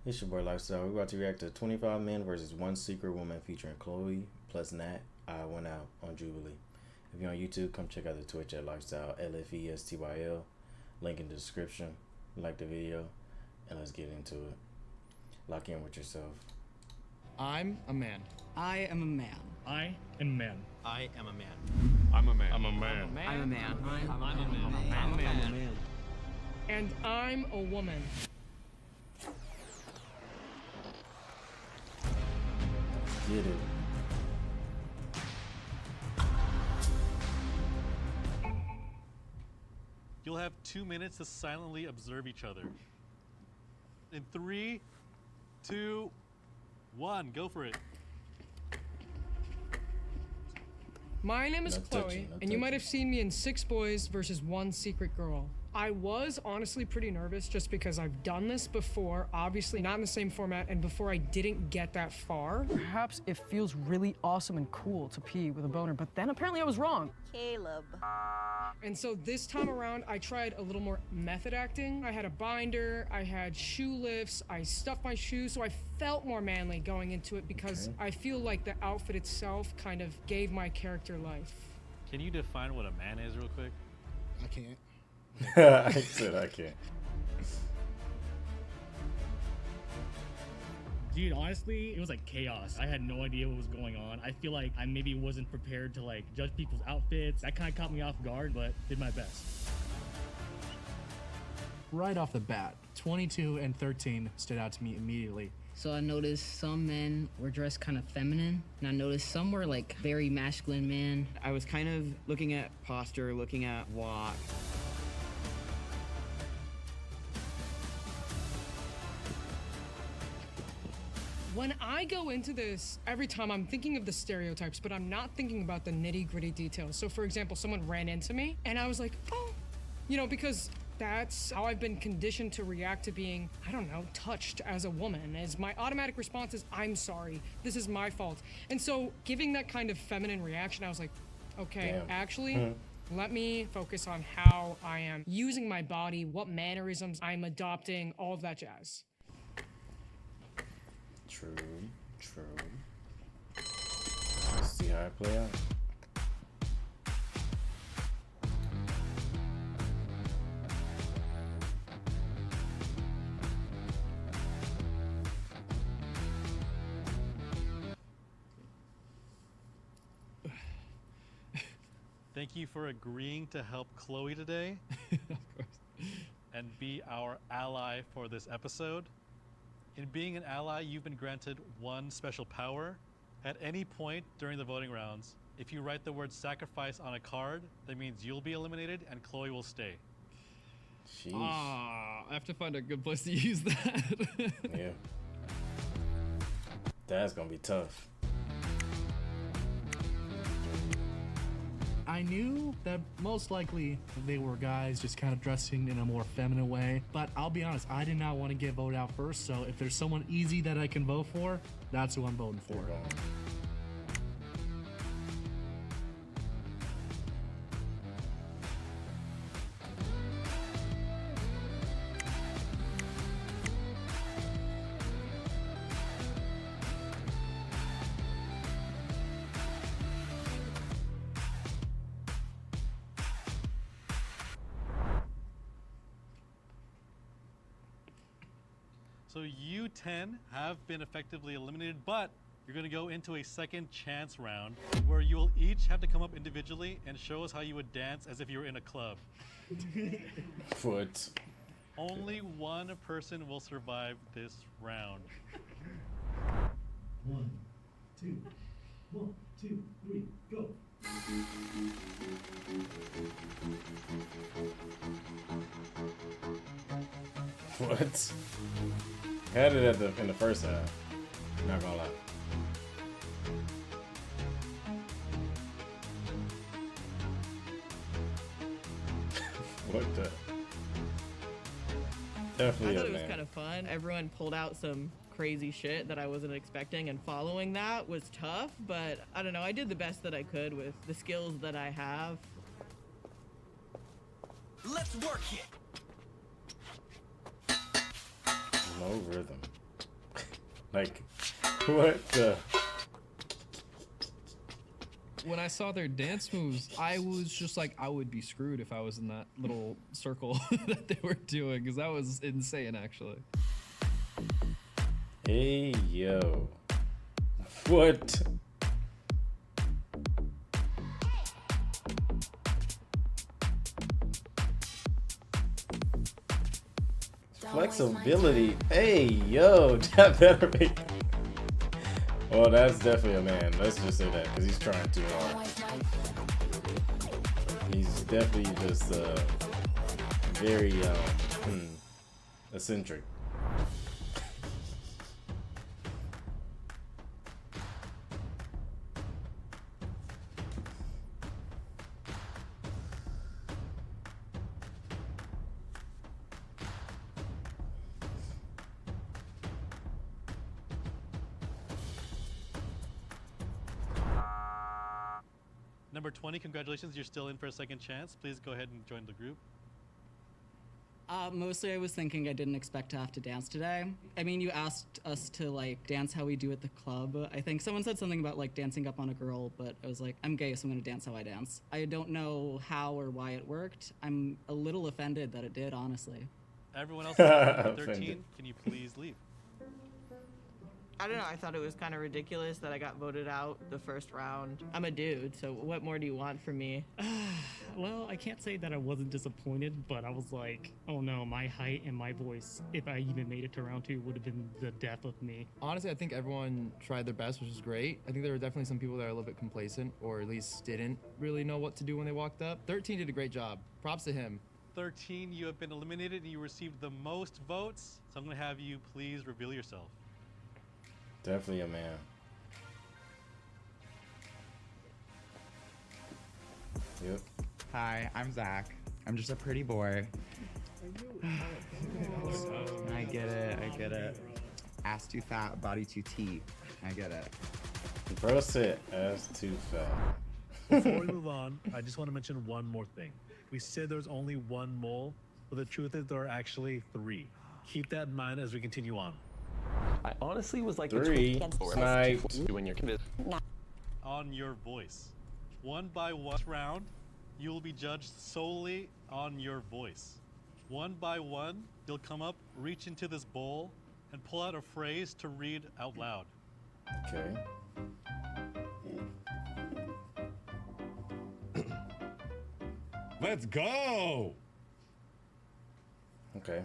It's your boy Lifestyle. We're about to react to 25 Men versus One Secret Woman featuring Chloe plus Nat. I went out on Jubilee. If you're on YouTube, come check out the Twitch at Lifestyle, Lfestyl. Link in the description. Like the video, and let's get into it. Lock in with yourself. I'm a man. I am a man. I am a man. I am a man. I'm a man. I'm a man. I'm a man. I'm a man. I'm a man. And I'm a woman. Get it. You'll have 2 minutes to silently observe each other. In 3, 2, 1, go for it. My name is Not Chloe, touching, not and you might touching. have seen me in 6 Boys versus One Secret Girl. I was honestly pretty nervous just because I've done this before, obviously not in the same format, and before I didn't get that far. Perhaps it feels really awesome and cool to pee with a boner, but then apparently I was wrong. Caleb. And so this time around, I tried a little more method acting. I had a binder, I had shoe lifts, I stuffed my shoes, so I felt more manly going into it because I feel like the outfit itself kind of gave my character life. Can you define what a man is real quick? I can't. I said I can't. Dude, honestly, it was like chaos. I had no idea what was going on. I feel like I maybe wasn't prepared to like judge people's outfits. That kind of caught me off guard, but did my best. Right off the bat, 22 and 13 stood out to me immediately. So I noticed some men were dressed kind of feminine, and I noticed some were like very masculine men. I was kind of looking at posture, looking at walk. When I go into this, every time I'm thinking of the stereotypes, but I'm not thinking about the nitty-gritty details. So for example, someone ran into me and I was like, oh, you know, because that's how I've been conditioned to react to being, I don't know, touched as a woman. As my automatic response is, I'm sorry, this is my fault. And so giving that kind of feminine reaction, I was like, okay, Damn. actually, let me focus on how I am using my body, what mannerisms I'm adopting, all of that jazz. True. Let's see how it play out. Thank you for agreeing to help Chloe today Of course. and be our ally for this episode. In being an ally, you've been granted one special power. At any point during the voting rounds, if you write the word sacrifice on a card, that means you'll be eliminated and Chloe will stay. Sheesh. I have to find a good place to use that. Yeah. That's gonna be tough. I knew that most likely they were guys just kind of dressing in a more feminine way, but I'll be honest, I did not want to get voted out first, so if there's someone easy that I can vote for, that's who I'm voting for. They're going. So you 10 have been effectively eliminated, but you're gonna go into a second chance round where you will each have to come up individually and show us how you would dance as if you were in a club. Foot. Only one person will survive this round. 1, 2, 1, 2, 3, go. What? Had it at in the first half. Not gonna lie. What the? I Definitely thought a it was man. kind of fun. Everyone pulled out some crazy shit that I wasn't expecting, and following that was tough, but I don't know, I did the best that I could with the skills that I have. Let's work it. No rhythm. Like, what the? When I saw their dance moves, I was just like, I would be screwed if I was in that little circle that they were doing, because that was insane, actually. Hey, yo. What? Flexibility. Hey, yo. That better be. Well, that's definitely a man. Let's just say that, because he's trying too hard. He's definitely just very eccentric. Number 20, congratulations, you're still in for a second chance. Please go ahead and join the group. Mostly I was thinking I didn't expect to have to dance today. I mean, you asked us to like dance how we do at the club. I think someone said something about like dancing up on a girl, but I was like, I'm gay, so I'm gonna dance how I dance. I don't know how or why it worked. I'm a little offended that it did, honestly. Everyone else at 13, can you please leave? I don't know. I thought it was kind of ridiculous that I got voted out the first round. I'm a dude, so what more do you want from me? Well, I can't say that I wasn't disappointed, but I was like, oh no, my height and my voice, if I even made it to round 2, would have been the death of me. Honestly, I think everyone tried their best, which is great. I think there were definitely some people that are a little bit complacent, or at least didn't really know what to do when they walked up. 13 did a great job. Props to him. 13, you have been eliminated and you received the most votes. So I'm gonna have you please reveal yourself. Definitely a man. Yep. Hi, I'm Zach. I'm just a pretty boy. I get it. Ass too fat, body too teeth. I get it. Bro said ass too fat. Before we move on, I just want to mention one more thing. We said there's only one mole, but the truth is there are actually 3. Keep that in mind as we continue on. I honestly was like 3 sniped. when you're convinced. On your voice. One by one round, you will be judged solely on your voice. One by one, you'll come up, reach into this bowl, and pull out a phrase to read out loud. Okay. Let's go! Okay.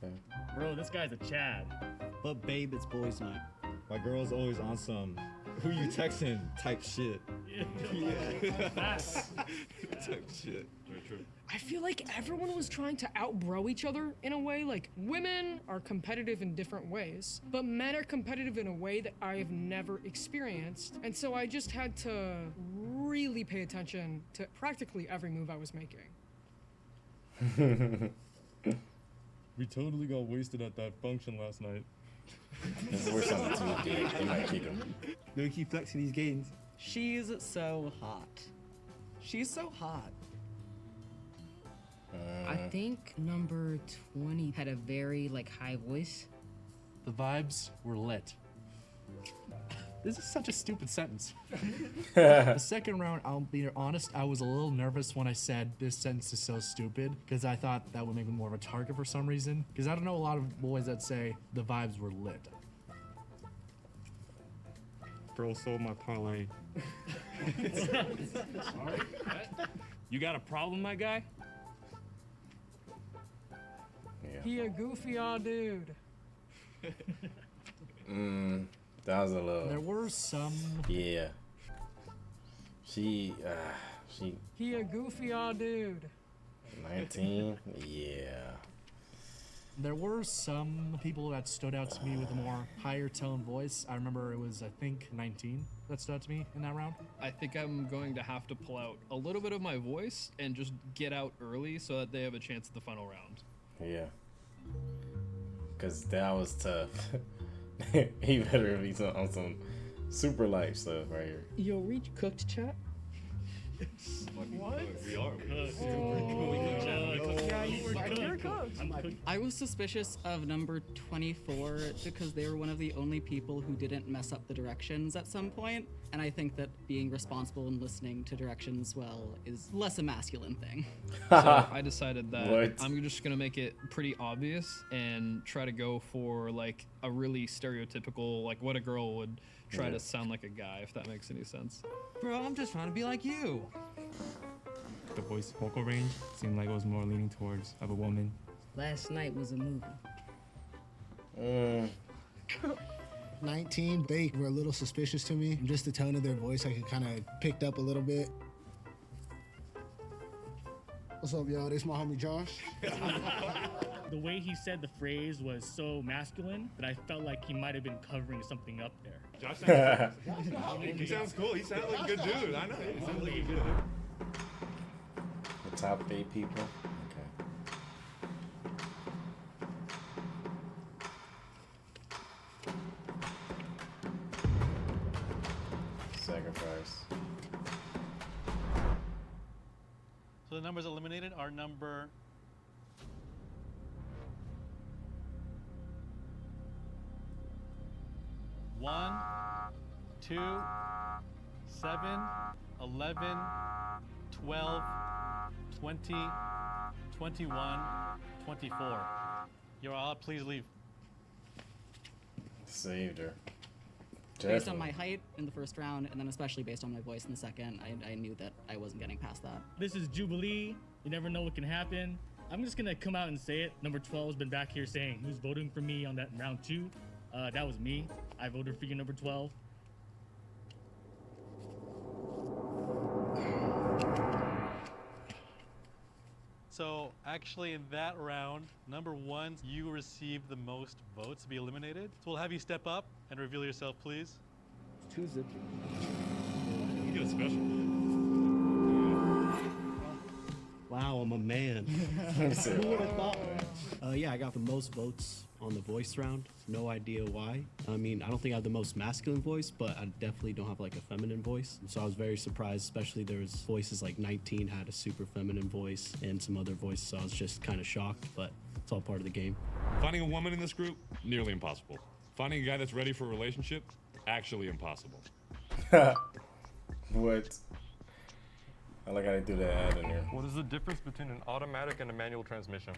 Okay. Bro, this guy's a Chad. But babe, it's boys night. My girl's always on some who you texting type shit. Yeah. Type shit. Very true. I feel like everyone was trying to outbro each other in a way. Like, women are competitive in different ways, but men are competitive in a way that I have never experienced. And so I just had to really pay attention to practically every move I was making. We totally got wasted at that function last night. We're something too big. They might kick him. No, keep flexing these gains. She's so hot. She's so hot. I think number 20 had a very like high voice. The vibes were lit. This is such a stupid sentence. The second round, I'll be honest, I was a little nervous when I said this sentence is so stupid, because I thought that would make me more of a target for some reason. Because I don't know a lot of boys that say the vibes were lit. Bro sold my parlay. Sorry? You got a problem, my guy? Yeah. He a goofy old dude. That was a little. There were some. Yeah. She. He a goofy old dude. 19. Yeah. There were some people that stood out to me with a more higher tone voice. I remember it was, I think, 19 that stood out to me in that round. I think I'm going to have to pull out a little bit of my voice and just get out early so that they have a chance at the final round. Yeah. Because that was tough. He better be on some super life stuff right here. Yo, reach cooked chat. What? We are. Yeah, You're cooked. I'm cooked. I was suspicious of number 24 because they were one of the only people who didn't mess up the directions at some point. And I think that being responsible and listening to directions well is less a masculine thing. So I decided that What? I'm just gonna make it pretty obvious and try to go for like a really stereotypical, like what a girl would try to sound like a guy, if that makes any sense. Bro, I'm just trying to be like you. The voice vocal range seemed like it was more leaning towards of a woman. Last night was a movie. 19, they were a little suspicious to me. Just the tone of their voice, I could kind of picked up a little bit. What's up, y'all? This my homie Josh. The way he said the phrase was so masculine that I felt like he might have been covering something up there. Josh he sounds cool. He sounds like a good dude. I know. He sounds like a good dude. The top 8 people. Sacrifice. So the numbers eliminated are number 1, 2, 7, 11, 12, 20, 21, 24. You're all up, please leave. Saved her. Based on my height in the first round, and then especially based on my voice in the second, I knew that I wasn't getting past that. This is Jubilee. You never know what can happen. I'm just gonna come out and say it. Number 12 has been back here saying who's voting for me on that round 2. That was me. I voted for you, number 12. So actually in that round, number 1, you received the most votes to be eliminated. So we'll have you step up and reveal yourself, please. It's too zippy. You get a special. Wow, I'm a man. Who would have thought? Yeah, I got the most votes on the voice round. No idea why. I mean, I don't think I have the most masculine voice, but I definitely don't have like a feminine voice. So I was very surprised, especially there was voices like 19 had a super feminine voice and some other voices. So I was just kind of shocked, but it's all part of the game. Finding a woman in this group, nearly impossible. Finding a guy that's ready for a relationship, actually impossible. What? I like how they do that ad in there. What is the difference between an automatic and a manual transmission?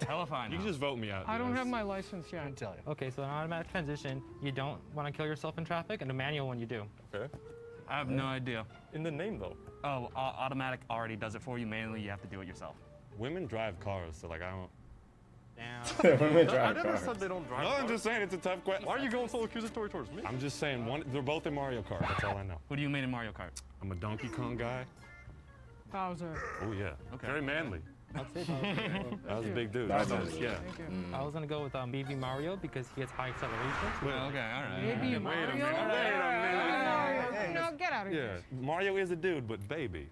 Hell if I know. You can just vote me out. I don't have my license yet. I can tell you. Okay, so an automatic transition, you don't want to kill yourself in traffic, and a manual one you do. Okay. I have no idea. In the name, though. Oh, automatic already does it for you. Manually, you have to do it yourself. Women drive cars, so like I don't. Damn. Women I drive never cars. said they don't drive No, cars. I'm just saying it's a tough question. Why are you going so accusatory towards me? I'm just saying they're both in Mario Kart. That's all I know. What do you mean in Mario Kart? I'm a Donkey Kong guy. Bowser. Oh yeah. Okay. Very manly. I'd say Bowser. That was a big dude. That's That was- it. yeah. Thank you. I was gonna go with Baby Mario because he has high acceleration. Well, okay, all right. Baby Wait Mario? a minute. Wait a Mario. minute. No, get out of here. Yeah. Mario is a dude, but baby.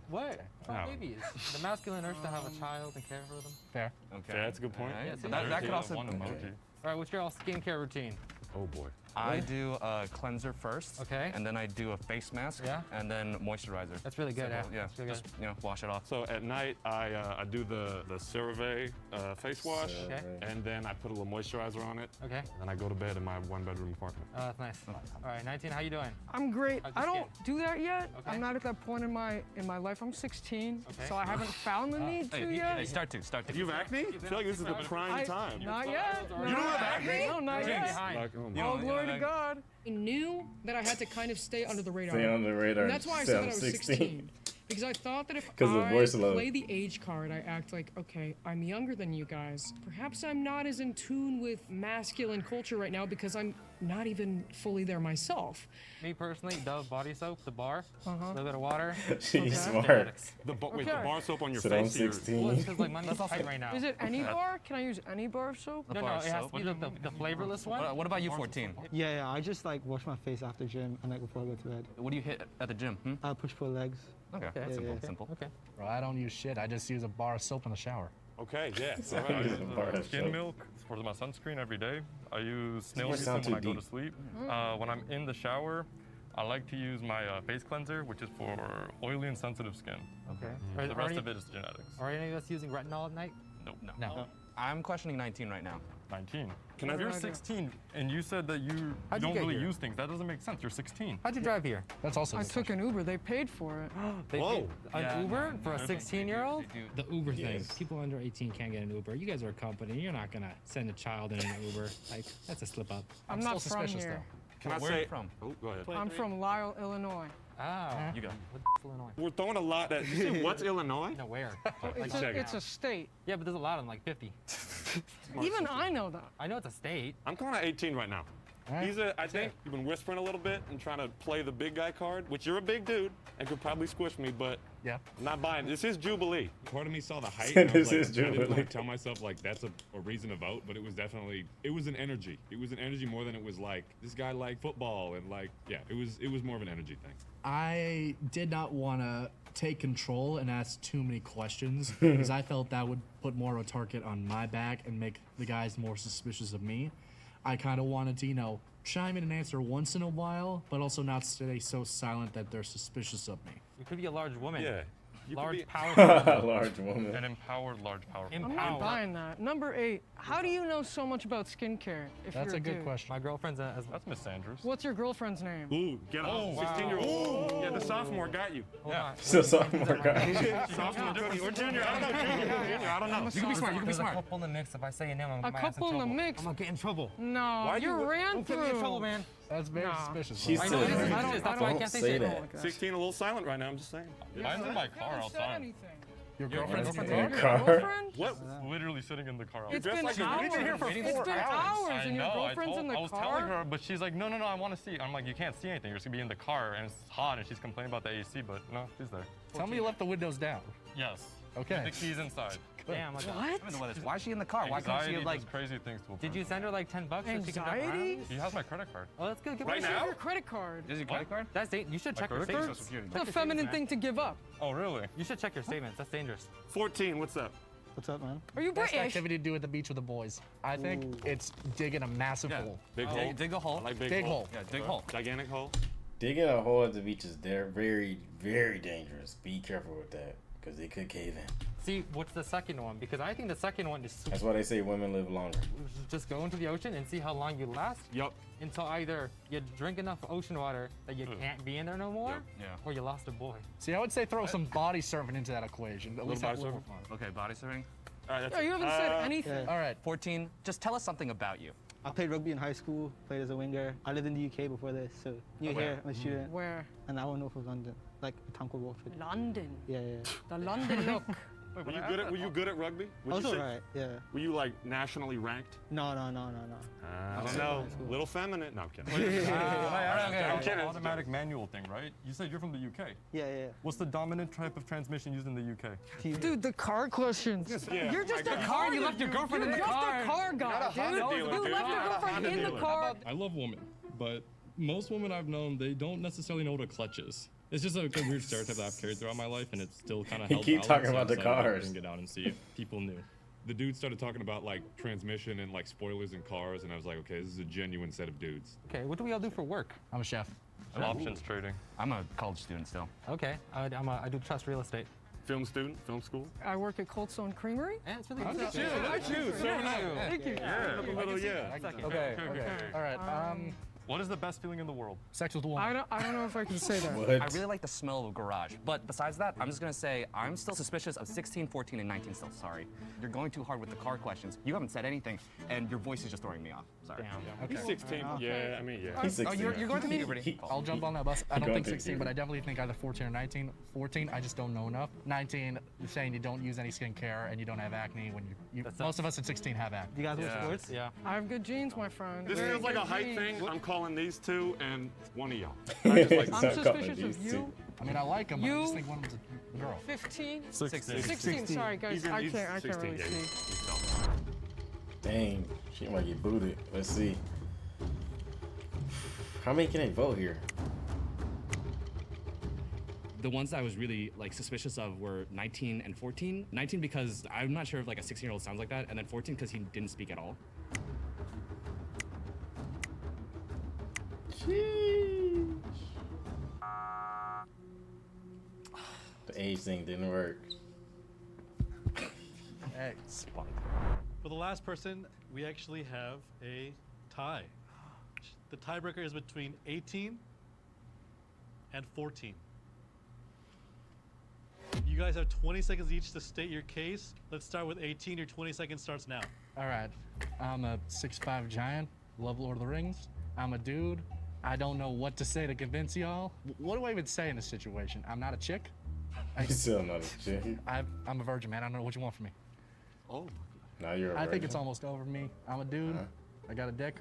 What? It's not No. babies. The masculine urge to have a child and care for them. Fair. Okay. Yeah, that's a good point. All right. Yeah, So that could also. One emoji. All right, what's your skincare routine? Oh boy. I do a cleanser first. Okay. And then I do a face mask. Yeah. And then moisturizer. That's really good. Simple, Yeah. Yeah. That's really Just wash it off. So at night I do the CeraVe face wash, Okay. and then I put a little moisturizer on it. Okay. And then I go to bed in my 1-bedroom apartment. Oh, that's nice. All right, 19. How you doing? I'm great. How's I your don't do that yet. Okay. I'm not at that point in my life. I'm 16, Okay. so I haven't found the need to Hey, yet. start to. If you have acne, I feel like this is the prime time. Not yet. You don't have acne? No, not yet. Like, oh my Oh, You glory know, to God. I knew that I had to kind of stay under the radar. Stay on the radar. And that's why I Say said I'm that I was 16. Because I thought that if 'Cause of the voice I alone. play the age card, I act like, okay, I'm younger than you guys. Perhaps I'm not as in tune with masculine culture right now because I'm not even fully there myself. Me personally, Dove body soap, the bar, a Uh-huh. little bit of water. She's Okay. smart. Wait, the Okay. bar soap on your Sit on face. You're- 16. Well, it's because like money's tight right now. Is it any bar? Can I use any bar soap? No, bar it has soap? to be the flavorless one. What about you, 14? Yeah, I just like wash my face after gym and like before I go to bed. What do you hit at the gym? Push-pull legs. Okay, Okay. that's simple. Yeah. Simple. Okay. Bro, I don't use shit. I just use a bar of soap in the shower. Okay, yeah. So All right. he's a bar of Skin soap. milk for my sunscreen every day. I use snail You mucin sound when too I go to deep. sleep. When I'm in the shower, I like to use my face cleanser, which is for oily and sensitive skin. Okay. The rest of it is genetics. Are any of us using retinol at night? Nope. No. I'm questioning 19 right now. 19. Can I- If you're 16 and you said that you How'd you don't get really here? use things, that doesn't make sense. You're 16. How'd you drive here? That's also. I took an Uber. They paid for it. An Uber for a 16-year-old? The Uber thing. Yes. People under 18 can't get an Uber. You guys are a company. You're not gonna send a child in an Uber. Like, that's a slip up. I'm not from here. Can I Where say? are you from? Oh, go ahead. I'm from Lyle, Illinois. Ah. You go. What's Illinois? We're throwing a lot at. You say what's Illinois? No, where? It's a state. Yeah, but there's a lot of them, like 50. Even I know that. I know it's a state. I'm calling it 18 right now. I think you've been whispering a little bit and trying to play the big guy card, which you're a big dude and could probably squish me, but yeah, I'm not buying. This is Jubilee. Part of me saw the height. And I was This like, is I didn't Jubilee. want to tell myself like that's a reason to vote, but it was definitely it was an energy. It was an energy more than it was like this guy liked football and like it was more of an energy thing. I did not want to take control and ask too many questions because I felt that would put more of a target on my back and make the guys more suspicious of me. I kind of wanted to, chime in and answer once in a while, but also not stay so silent that they're suspicious of me. You could be a large woman. Yeah. Large, powerful. Large woman. An empowered large, powerful. I'm not buying that. Number 8. How do you know so much about skincare? If That's you're a good dude? question. My girlfriend's That's Miss Sanders. What's your girlfriend's name? Ooh, get up. Oh, 16-year-old. Yeah, the sophomore got you. Yeah. So sophomore guy. Sophomore or junior. I don't know. Junior. I don't know. You can be smart. You can be smart. A couple in the mix. If I say a name, I'm A couple in the mix? I'm gonna get in trouble. No, you ran Don't through. get me in trouble, man. That's very suspicious. She I said, know, it is "Don't suspicious. That's why I can't say that." 16, a little silent right now. I'm just saying. Mine's in my car outside. Your Yeah, girlfriend's my in girlfriend's the in car? the car? What? Literally sitting in the car. It's outside. been like you've hours. been here for It's 4 been hours. hours and your girlfriend's in the I was car? telling her, but she's like, no, I want to see. I'm like, you can't see anything. You're just gonna be in the car, and it's hot, and she's complaining about the AC, but no, she's there. Tell me you left the windows down. Yes. Okay. With the keys inside. Damn. What? Why is she in the car? Why can't she Anxiety like? does crazy things to a Did you send her like $10 so she can drive Anxiety? around? He has my credit card. Oh, that's good. Good Right for you. now? Your credit card. Is it credit card? That's you should check your credit card? statements. It's Check a your feminine statements, thing to give up. Oh, really? man. You should check your statements. That's dangerous. 14. What's up? What's up, man? Are you Best British? activity to do at the beach with the boys. I think it's digging a massive hole. Big hole. Dig a hole. I like Big hole. Yeah, dig hole. Gigantic hole. Digging a hole at the beach is very, very dangerous. Be careful with that because they could cave in. See, what's the second one? Because I think the second one is That's why they say women live longer. just go into the ocean and see how long you last. Yup. Until either you drink enough ocean water that you can't be in there no more, Yeah. or you lost a boy. See, I would say throw some body surfing into that equation. At least have a little fun. Okay, body surfing. All right, that's Yeah, you haven't said anything. All right. 14. Just tell us something about you. I played rugby in high school, played as a winger. I lived in the UK before this, so new here, I'm a student. Where? And I went north of London, like a town called Watford. London. Yeah. The London look. Wait, were you good at rugby? I was alright, yeah. Were you like nationally ranked? No. I don't know. Little feminine. No, I'm kidding. I'm kidding. Automatic manual thing, right? You said you're from the UK. Yeah. What's the dominant type of transmission used in the UK? Dude, the car questions. Yeah. You're just My a God. car. You left your girlfriend in the You're car. just a car guy, Not a dude. Honda dealer, You dude. left your Not a girlfriend Honda in the dealer. car. I love women, but most women I've known, they don't necessarily know what a clutch is. It's just a weird stereotype that I've carried throughout my life, and it's still kind of You held keep valid, talking so I about the decided to cars. bring it out and see if people knew. The dude started talking about like transmission and like spoilers in cars, and I was like, okay, this is a genuine set of dudes. Okay, what do we all do for work? I'm a chef. I'm options trading. I'm a college student still. Okay, I do trust real estate. Film student, film school. I work at Cold Stone Creamery. Yeah, it's really Look good. at you, look at you, serving up. Thank you. Yeah, look a little, yeah. Okay. All right. What is the best feeling in the world? Sex with a woman. I don't know if I can say that. What? I really like the smell of a garage. But besides that, I'm just gonna say I'm still suspicious of 16, 14, and 19 still. Sorry. You're going too hard with the car questions. You haven't said anything, and your voice is just throwing me off. Sorry. Damn. Okay. He's 16. Yeah, I mean, yeah. He's 16. Oh, you're going to puberty. I'll jump on that bus. I You're don't going think to 16, but I puberty. definitely think either 14 or 19. 14, I just don't know enough. 19, you're saying you don't use any skincare and you don't have acne when most of us at 16 have acne. You guys watch Yeah. sports? Yeah. I have good genes, my friend. This Very feels like good a height genes. thing. I'm calling these two and one of y'all. I'm I'm suspicious of you. I mean, I like them. I You- just think one of them's a girl. 15? 16. 16. Sorry, guys. I can't really see. Dang, she might get booted. Let's see. How many can they vote here? The ones that I was really like suspicious of were 19 and 14. 19 because I'm not sure if like a 16-year-old sounds like that, and then 14 because he didn't speak at all. Sheesh. age thing didn't work. Hey. For the last person, we actually have a tie. The tiebreaker is between 18 and 14. You guys have 20 seconds each to state your case. Let's start with 18. Your 20 seconds starts now. All right. I'm a 6'5" giant. Love Lord of the Rings. I'm a dude. I don't know what to say to convince y'all. What do I even say in this situation? I'm not a chick. You still not a chick. I'm a virgin, man. I don't know what you want from me. Oh. Now you're a I think virgin? it's almost over for me. I'm a dude. I got a dick.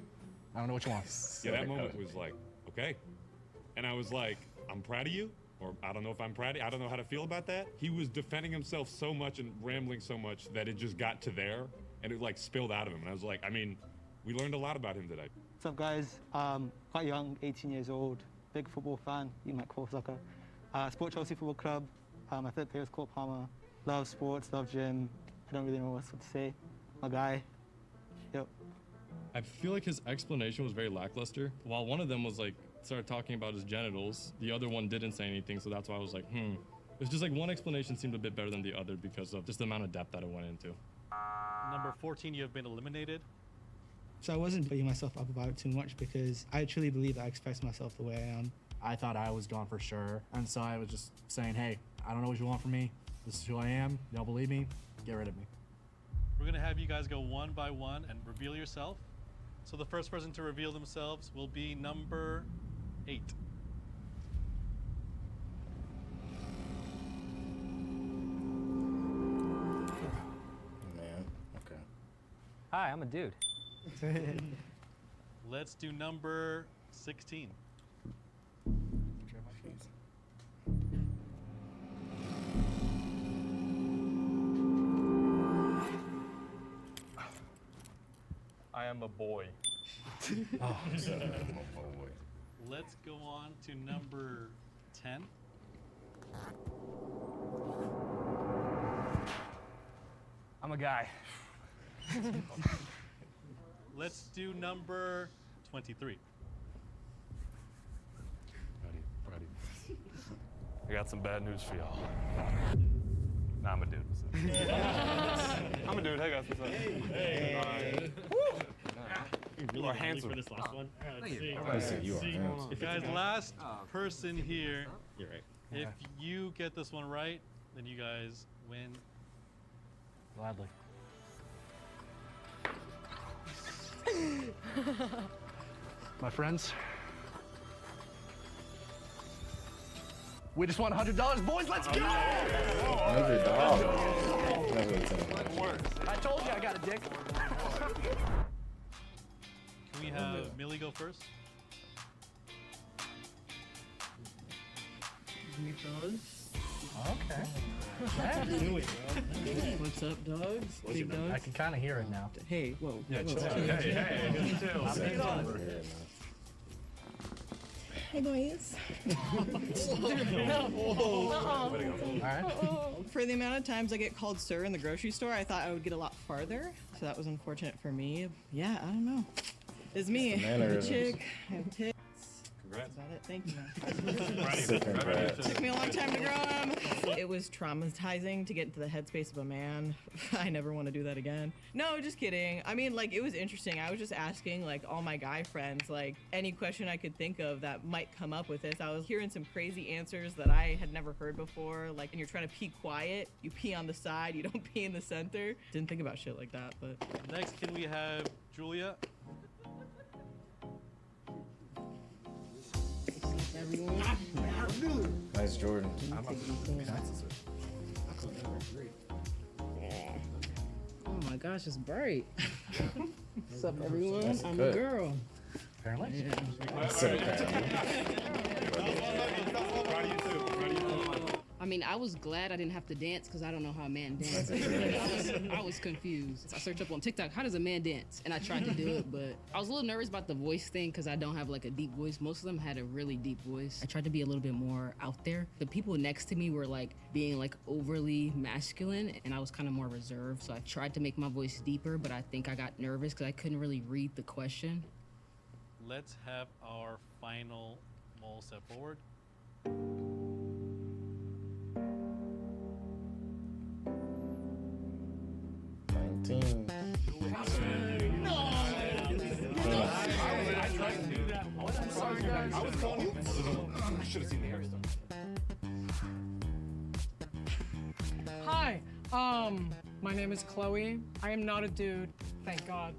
I don't know what you want. Yeah, that moment was like, okay. And I was like, I'm proud of you. Or I don't know if I'm proud of you. I don't know how to feel about that. He was defending himself so much and rambling so much that it just got to there and it like spilled out of him. And I was like, I mean, we learned a lot about him today. What's up, guys? Quite young, 18 years old, big football fan. You might call soccer. Sport Chelsea Football Club. My third player is Court Palmer. Love sports, love gym. I don't really know what else to say. My guy. Yep. I feel like his explanation was very lackluster. While one of them was like, started talking about his genitals, the other one didn't say anything, so that's why I was like, It's just like one explanation seemed a bit better than the other because of just the amount of depth that it went into. Number 14, you have been eliminated. So I wasn't beating myself up about it too much because I truly believe that I express myself the way I am. I thought I was gone for sure. And so I was just saying, hey, I don't know what you want from me. This is who I am. You don't believe me? Get rid of me. We're gonna have you guys go one by one and reveal yourself. So the first person to reveal themselves will be number 8. Man, okay. Hi, I'm a dude. Let's do number 16. I am a boy. Oh, Let's go on to number 10. I'm a guy. Let's do number 23. I got some bad news for y'all. Nah, I'm a dude. I'm a dude. Hey guys, what's up? Hey. You are handsome. For this last one. Thank you. Let's see. You are handsome. Guys, last person here. You're right. If you get this one right, then you guys win. Gladly. My friends, we just won $100, boys. Let's go! $100. I told you I got a dick. Can we have Millie go first? Okay. Do it, What's up, dogs? Big dogs? I can kind of hear it now. Hey, whoa. Yeah, whoa. chill. Hey, chill. Take it on. Hey, boys. For the amount of times I get called sir in the grocery store, I thought I would get a lot farther. So that was unfortunate for me. Yeah, I don't know. It's me. It's the I'm a mannerisms. chick. I have tits. Congrats. That's about it. Thank you. Congrats. Took me a long time to grow them. It was traumatizing to get into the headspace of a man. I never want to do that again. No, just kidding. I mean, like, it was interesting. I was just asking, like, all my guy friends, like, any question I could think of that might come up with this. I was hearing some crazy answers that I had never heard before. Like, when you're trying to pee quiet, you pee on the side, you don't pee in the center. Didn't think about shit like that, but. Next, can we have Julia? Everyone. Nice Jordan. Oh my gosh, it's bright. What's up, everyone? That's I'm good. a girl. Apparently. That's okay. I mean, I was glad I didn't have to dance because I don't know how a man dances. I was confused. I searched up on TikTok, how does a man dance? And I tried to do it, but I was a little nervous about the voice thing because I don't have like a deep voice. Most of them had a really deep voice. I tried to be a little bit more out there. The people next to me were like being like overly masculine and I was kind of more reserved. So I tried to make my voice deeper, but I think I got nervous because I couldn't really read the question. Let's have our final mole step forward. I was calling you. You should have seen the hairstyle. Hi, my name is Chloe. I am not a dude, thank God.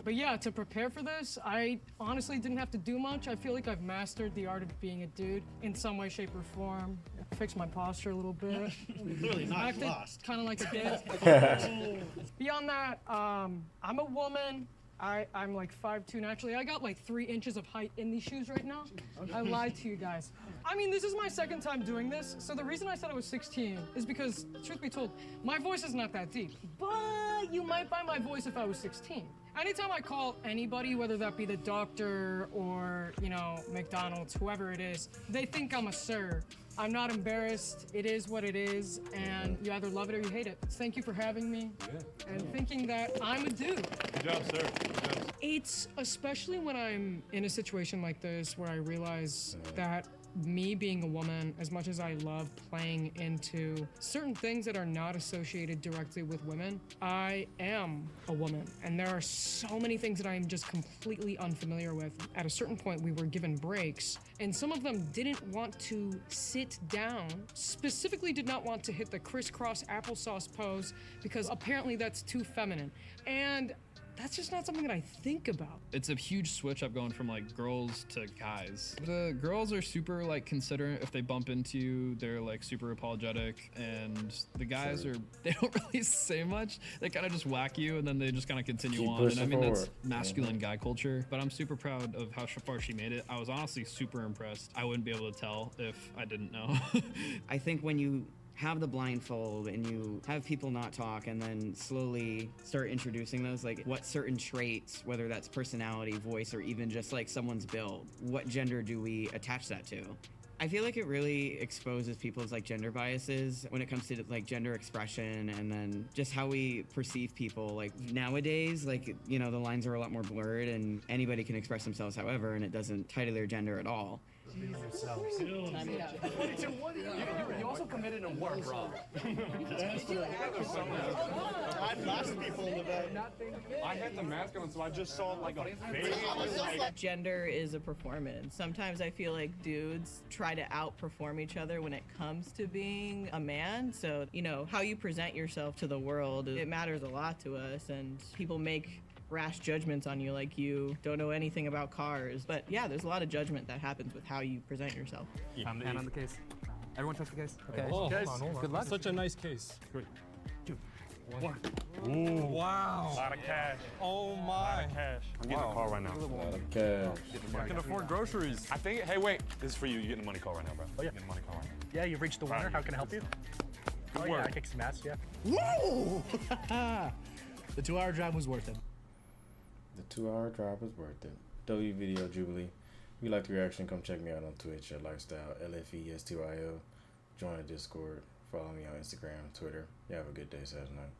But yeah, to prepare for this, I honestly didn't have to do much. I feel like I've mastered the art of being a dude in some way, shape, or form. Fixed my posture a little bit. Clearly not Acted lost. kind of like a dude. Beyond that, I'm a woman. I'm like 5'2" naturally. I got like 3 inches of height in these shoes right now. I lied to you guys. I mean, this is my second time doing this, so the reason I said I was 16 is because, truth be told, my voice is not that deep. But you might buy my voice if I was 16. Anytime I call anybody, whether that be the doctor or, you know, McDonald's, whoever it is, they think I'm a sir. I'm not embarrassed. It is what it is, and you either love it or you hate it. Thank you for having me and thinking that I'm a dude. Good job, sir. Good job. It's especially when I'm in a situation like this where I realize that me being a woman, as much as I love playing into certain things that are not associated directly with women, I am a woman. And there are so many things that I'm just completely unfamiliar with. At a certain point, we were given breaks, and some of them didn't want to sit down, specifically did not want to hit the crisscross applesauce pose because apparently that's too feminine. And that's just not something that I think about. It's a huge switch up going from like girls to guys. The girls are super like considerate if they bump into you. They're like super apologetic, and the guys they don't really say much. They kind of just whack you, and then they just kind of continue on. And I mean that's masculine guy culture. But I'm super proud of how far she made it. I was honestly super impressed. I wouldn't be able to tell if I didn't know. I think when you have the blindfold and you have people not talk and then slowly start introducing those, like what certain traits, whether that's personality, voice, or even just like someone's build, what gender do we attach that to? I feel like it really exposes people's like gender biases when it comes to like gender expression and then just how we perceive people. Like nowadays, like, you know, the lines are a lot more blurred and anybody can express themselves however, and it doesn't tie to their gender at all. You also committed a war, bro. I flashed people in the back. I had the mask on, so I just saw like a face. Gender is a performance. Sometimes I feel like dudes try to outperform each other when it comes to being a man. So, you know, how you present yourself to the world, it matters a lot to us, and people make rash judgments on you like you don't know anything about cars. But yeah, there's a lot of judgment that happens with how you present yourself. Hand on the case. Everyone trust the case? Okay. Oh, Guys, hold on. good luck. Such a nice case. Great. 2, 1. Ooh. Wow. A lot of cash. Oh my. A lot of cash. I'm getting a call right now. I can afford groceries. I think, hey, wait. This is for you. You're getting a money call right now, bro. Oh, yeah. You're getting a money call right now. Yeah, you've reached the winner. How can I help you? Good Yeah, work. I kicked some ass, yeah. Woo! The 2-hour drive was worth it. The 2-hour drive was worth it. W Video Jubilee. If you like the reaction, come check me out on Twitch at Lfestyl, Lfestyl. Join the Discord. Follow me on Instagram, Twitter. You have a good day, Saturday night.